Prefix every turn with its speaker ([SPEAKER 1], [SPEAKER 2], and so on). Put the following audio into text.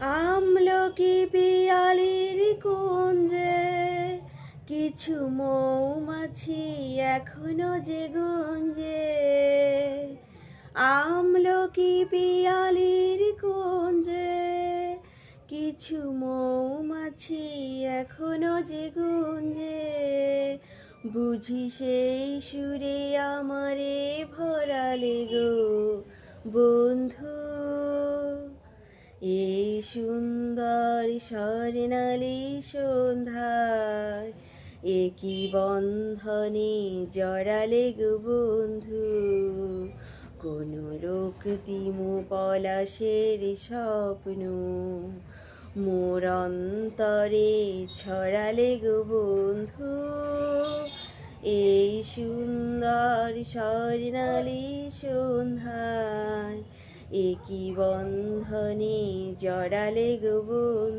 [SPEAKER 1] আমলকি পিয়ালির কুঞ্জে কিছু মৌমাছি এখনো যে গুঞ্জে। আমলকি পিয়ালির কুঞ্জে কিছু মৌমাছি এখনো যে গুঞ্জে। বুঝি সেই সুরে আমারে ভরালে গো বন্ধু, এই সুন্দর স্বর্ণালী সন্ধ্যায় একই বন্ধনে জড়ালে গো বন্ধু। কোন রক্তিম পলাশের স্বপ্ন মোর অন্তরে ছড়ালে গো বন্ধু, এই সুন্দর স্বর্ণালী সন্ধ্যায় একই বন্ধনে জড়ালে গো বন্ধু।